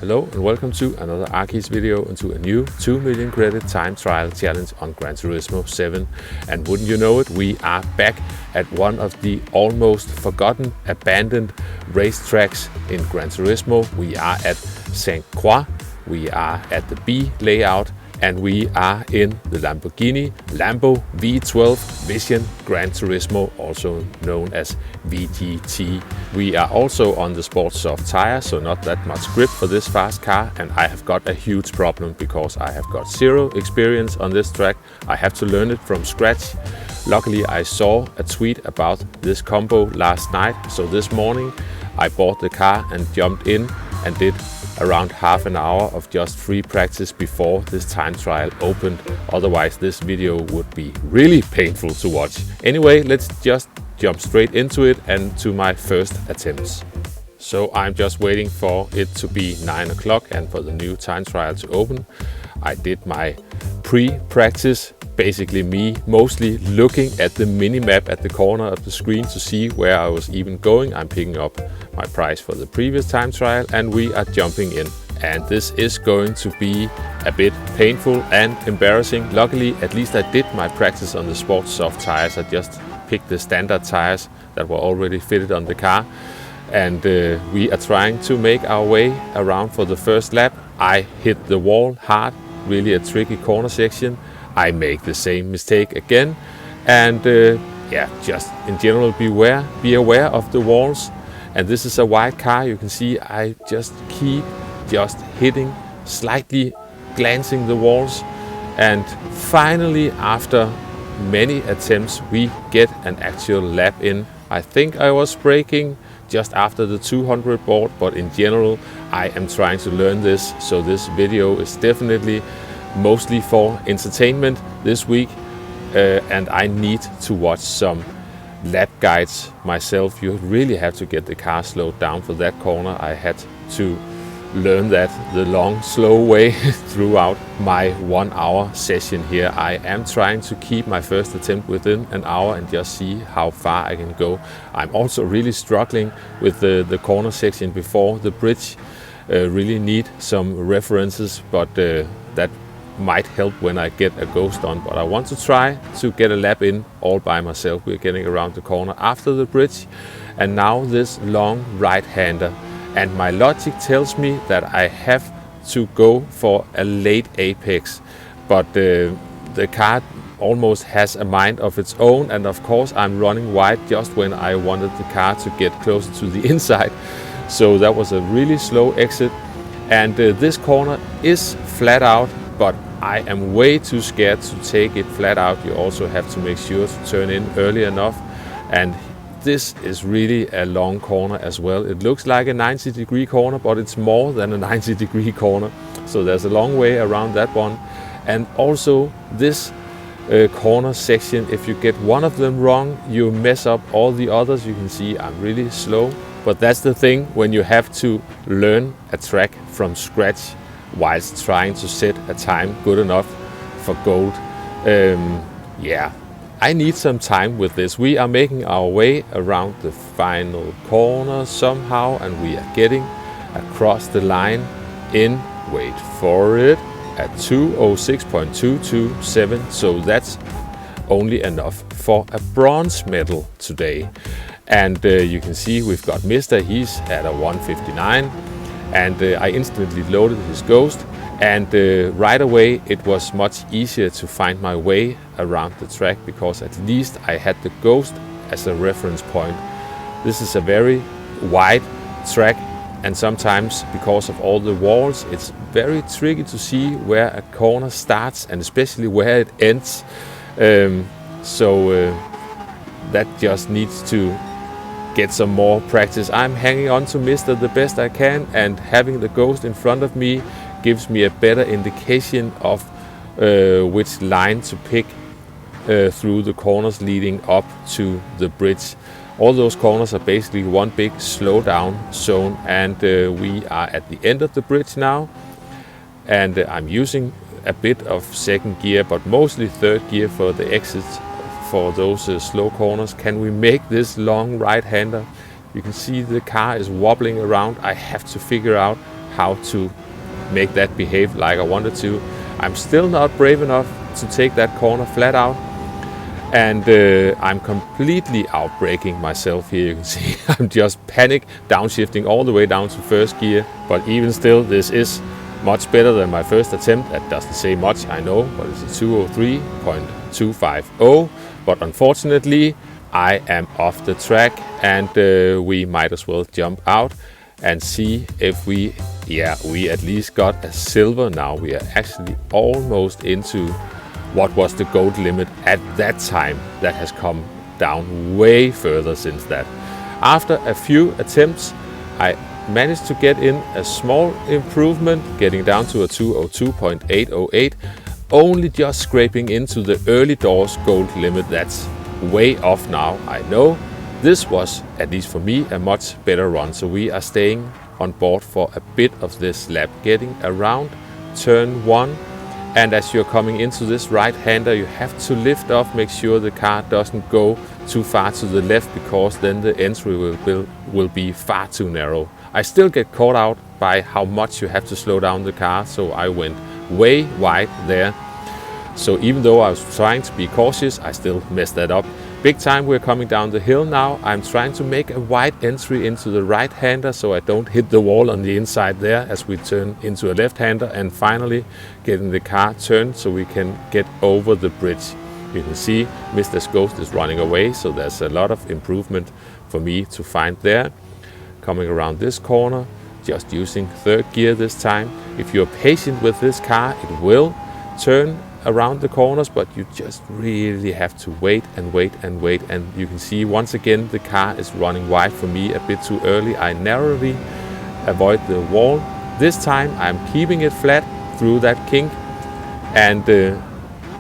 Hello and welcome to another Arkeys video and to a new 2 million credit time trial challenge on Gran Turismo 7. And wouldn't you know it, we are back at one of the almost forgotten, abandoned racetracks in Gran Turismo. We are at Sainte Croix, we are at the B layout, and we are in the Lamborghini Lambo V12 Vision Gran Turismo, also known as VGT. We are also on the sports soft tire, so not that much grip for this fast car, and I have got a huge problem because I have got zero experience on this track. I have to learn it from scratch. Luckily, I saw a tweet about this combo last night, so this morning I bought the car and jumped in and did around half an hour of just free practice before this time trial opened. Otherwise this video would be really painful to watch. Anyway, let's just jump straight into it and to my first attempts. So I'm just waiting for it to be 9 o'clock and for the new time trial to open. I did my pre-practice, basically me mostly looking at the mini-map at the corner of the screen to see where I was even going. I'm picking up my prize for the previous time trial and we are jumping in. And this is going to be a bit painful and embarrassing. Luckily, at least I did my practice on the sports soft tires. I just picked the standard tires that were already fitted on the car. And we are trying to make our way around for the first lap. I hit the wall hard, really a tricky corner section. I make the same mistake again, and just in general be aware of the walls. And this is a wide car, you can see I just keep hitting, slightly glancing the walls, and finally after many attempts we get an actual lap in. I think I was braking just after the 200 board, but in general I am trying to learn this, so this video is definitely mostly for entertainment this week, and I need to watch some lap guides myself. You really have to get the car slowed down for that corner. I had to learn that the long, slow way throughout my 1 hour session here. I am trying to keep my first attempt within an hour and just see how far I can go. I'm also really struggling with the corner section before the bridge. Really need some references, but that might help when I get a ghost on, but I want to try to get a lap in all by myself. We're getting around the corner after the bridge, and now this long right-hander, and my logic tells me that I have to go for a late apex, but the car almost has a mind of its own, and of course I'm running wide just when I wanted the car to get closer to the inside, so that was a really slow exit. And this corner is flat out, but I am way too scared to take it flat out. You also have to make sure to turn in early enough, and this is really a long corner as well. It looks like a 90-degree corner, but it's more than a 90-degree corner, so there's a long way around that one. And also this corner section, if you get one of them wrong, you mess up all the others. You can see I'm really slow, but that's the thing when you have to learn a track from scratch whilst trying to set a time good enough for gold. I need some time with this. We are making our way around the final corner somehow, and we are getting across the line in, wait for it, at 2:06.227, so that's only enough for a bronze medal today. And you can see we've got Mr. He's at a 1:59. And I instantly loaded his ghost, and right away it was much easier to find my way around the track because at least I had the ghost as a reference point. This is a very wide track, and sometimes because of all the walls it's very tricky to see where a corner starts and especially where it ends. That just needs to get some more practice. I'm hanging on to Mr. the best I can, and having the ghost in front of me gives me a better indication of which line to pick through the corners leading up to the bridge. All those corners are basically one big slow down zone, and we are at the end of the bridge now, and I'm using a bit of second gear but mostly third gear for the exits for those slow corners. Can we make this long right-hander? You can see the car is wobbling around. I have to figure out how to make that behave like I wanted to. I'm still not brave enough to take that corner flat out, and I'm completely outbraking myself here. You can see I'm just panic downshifting all the way down to first gear, but even still this is much better than my first attempt. That doesn't say much, I know, but it's a 203.250. But unfortunately I am off the track, and we might as well jump out and see if we at least got a silver now. We are actually almost into what was the gold limit at that time. That has come down way further since that. After a few attempts, I managed to get in a small improvement, getting down to a 202.808, only just scraping into the early doors gold limit. That's way off now, I know. This was, at least for me, a much better run, so we are staying on board for a bit of this lap, getting around turn 1. And as you're coming into this right-hander, you have to lift off, make sure the car doesn't go too far to the left, because then the entry will be far too narrow. I still get caught out by how much you have to slow down the car, so I went way wide there. So even though I was trying to be cautious, I still messed that up. Big time. We're coming down the hill now. I'm trying to make a wide entry into the right-hander so I don't hit the wall on the inside there as we turn into a left-hander, and finally getting the car turned so we can get over the bridge. You can see Mr. Ghost is running away, so there's a lot of improvement for me to find there. Coming around this corner, just using third gear this time. If you're patient with this car, it will turn around the corners, but you just really have to wait and wait and wait. And you can see once again the car is running wide for me a bit too early. I narrowly avoid the wall. This time I'm keeping it flat through that kink, and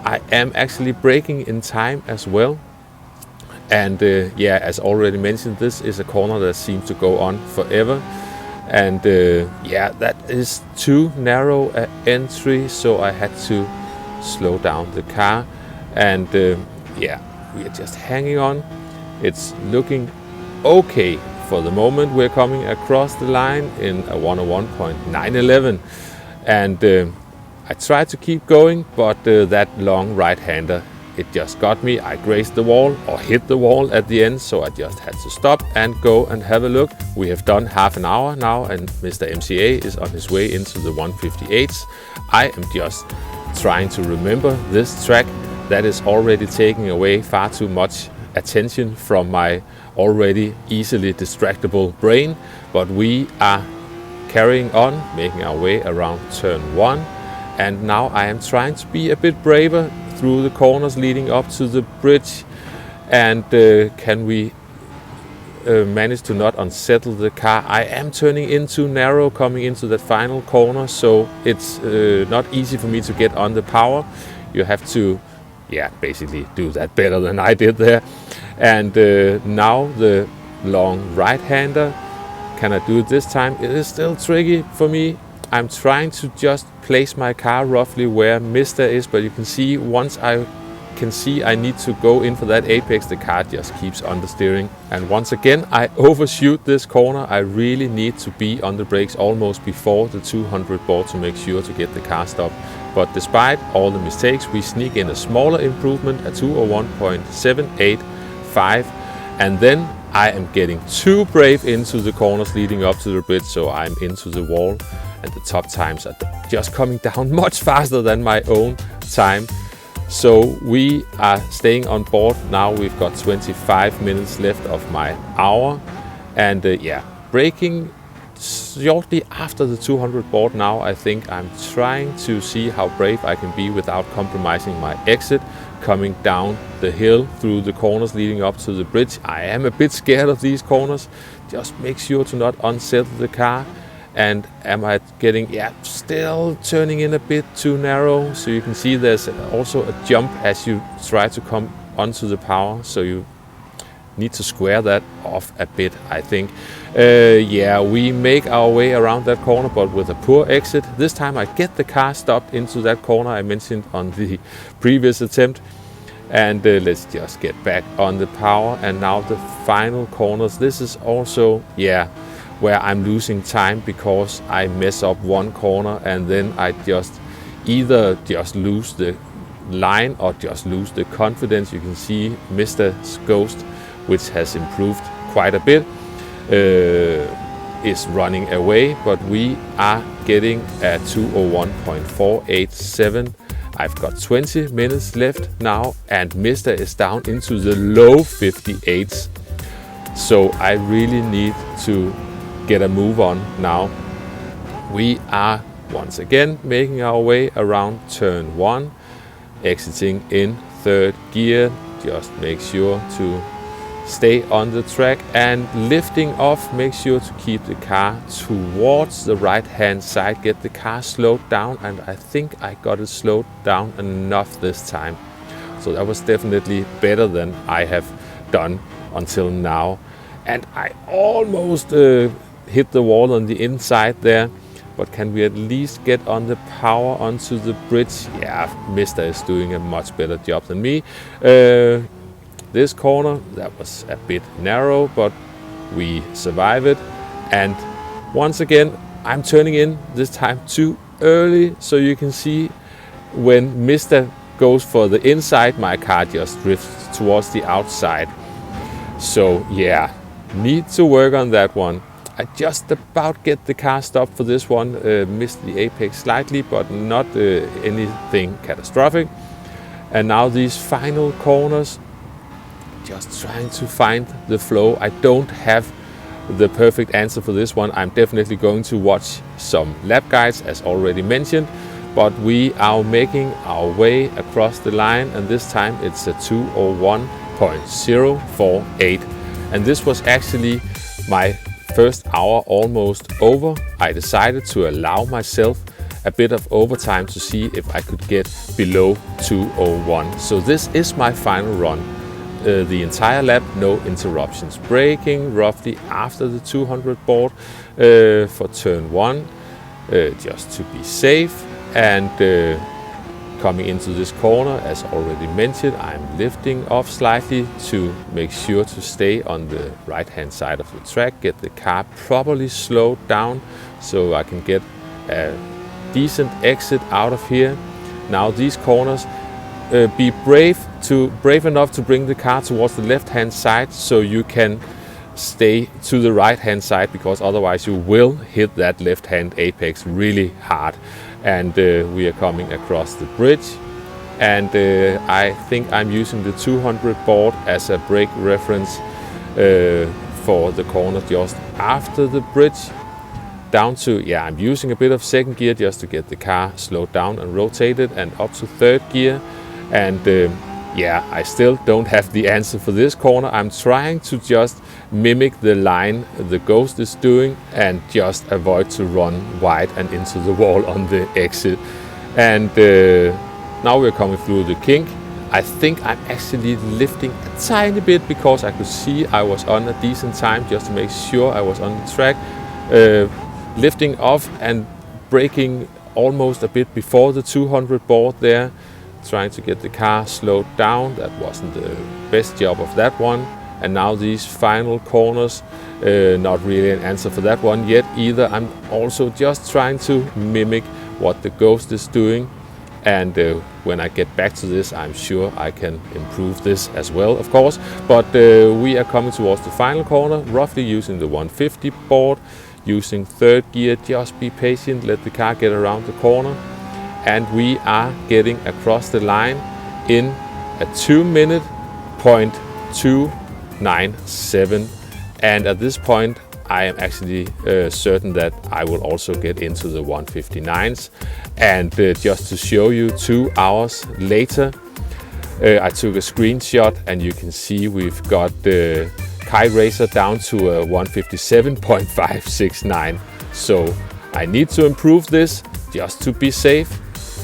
I am actually braking in time as well. And as already mentioned, this is a corner that seems to go on forever. And that is too narrow an entry, so I had to slow down the car. And we are just hanging on. It's looking okay for the moment. We're coming across the line in a 101.911. And I tried to keep going, but that long right-hander, it just got me. I grazed the wall, or hit the wall at the end, so I just had to stop and go and have a look. We have done half an hour now, and Mr. MCA is on his way into the 158s. I am just trying to remember this track. That is already taking away far too much attention from my already easily distractible brain, but we are carrying on, making our way around turn 1. And now I am trying to be a bit braver through the corners leading up to the bridge. And can we manage to not unsettle the car? I am turning in too narrow coming into that final corner, so it's not easy for me to get on the power. You have to basically do that better than I did there. And now the long right-hander, can I do it this time? It is still tricky for me. I'm trying to just place my car roughly where Mr. is, but you can see once I can see I need to go in for that apex, the car just keeps understeering. And once again I overshoot this corner. I really need to be on the brakes almost before the 200 board to make sure to get the car stopped. But despite all the mistakes, we sneak in a smaller improvement, a 201.785, and then I am getting too brave into the corners leading up to the bridge, so I'm into the wall. And the top times are just coming down much faster than my own time. So we are staying on board now. We've got 25 minutes left of my hour. And braking shortly after the 200 board now. I think I'm trying to see how brave I can be without compromising my exit. Coming down the hill through the corners leading up to the bridge. I am a bit scared of these corners. Just make sure to not unsettle the car. And am I getting, still turning in a bit too narrow. So you can see there's also a jump as you try to come onto the power. So you need to square that off a bit, I think. We make our way around that corner, but with a poor exit. This time I get the car stopped into that corner I mentioned on the previous attempt. And let's just get back on the power. And now the final corners. This is also, where I'm losing time because I mess up one corner and then I either lose the line or just lose the confidence. You can see Mr. Ghost, which has improved quite a bit, is running away, but we are getting a 2:01.487. I've got 20 minutes left now, and Mr. is down into the low 58s. So I really need to get a move on now. We are once again making our way around turn 1, exiting in 3rd gear. Just make sure to stay on the track, and lifting off, make sure to keep the car towards the right hand side, get the car slowed down, and I think I got it slowed down enough this time. So that was definitely better than I have done until now. And I almost hit the wall on the inside there, but can we at least get on the power onto the bridge? Yeah, Mr. is doing a much better job than me. This corner, that was a bit narrow, but we survive it. And once again, I'm turning in this time too early, so you can see when Mr. goes for the inside, my car just drifts towards the outside. So yeah, need to work on that one. I just about get the car stopped for this one, missed the apex slightly, but not anything catastrophic. And now these final corners, just trying to find the flow. I don't have the perfect answer for this one. I'm definitely going to watch some lap guides, as already mentioned, but we are making our way across the line, and this time it's a 2:01.048. And this was actually my first hour almost over. I decided to allow myself a bit of overtime to see if I could get below 2:01. So this is my final run. The entire lap, no interruptions. Braking roughly after the 200 board for turn 1, just to be safe. And coming into this corner, as already mentioned, I'm lifting off slightly to make sure to stay on the right hand side of the track, get the car properly slowed down so I can get a decent exit out of here. Now these corners, be brave enough to bring the car towards the left hand side so you can stay to the right hand side, because otherwise you will hit that left hand apex really hard. And we are coming across the bridge, and I think I'm using the 200 board as a brake reference for the corner just after the bridge. Down to, yeah, I'm using a bit of 2nd gear just to get the car slowed down and rotated, and up to 3rd gear. And yeah, I still don't have the answer for this corner. I'm trying to just mimic the line the Ghost is doing and just avoid to run wide and into the wall on the exit. And now we're coming through the kink. I think I'm actually lifting a tiny bit because I could see I was on a decent time, just to make sure I was on the track. Lifting off and braking almost a bit before the 200 board there, trying to get the car slowed down. That wasn't the best job of that one. And now these final corners, not really an answer for that one yet either. I'm also just trying to mimic what the Ghost is doing. And when I get back to this, I'm sure I can improve this as well, of course. But we are coming towards the final corner, roughly using the 150 board, using 3rd gear. Just be patient, let the car get around the corner. And we are getting across the line in a 2:02.97. And at this point, I am actually certain that I will also get into the 159s. And just to show you, 2 hours later, I took a screenshot, and you can see we've got the Kai Racer down to a 157.569. So I need to improve this just to be safe.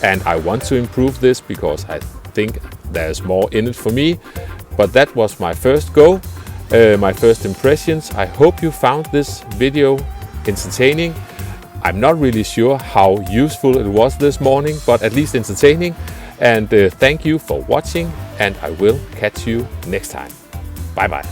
And I want to improve this because I think there's more in it for me. But that was my first go, my first impressions. I hope you found this video entertaining. I'm not really sure how useful it was this morning, but at least entertaining. And thank you for watching, and I will catch you next time. Bye bye.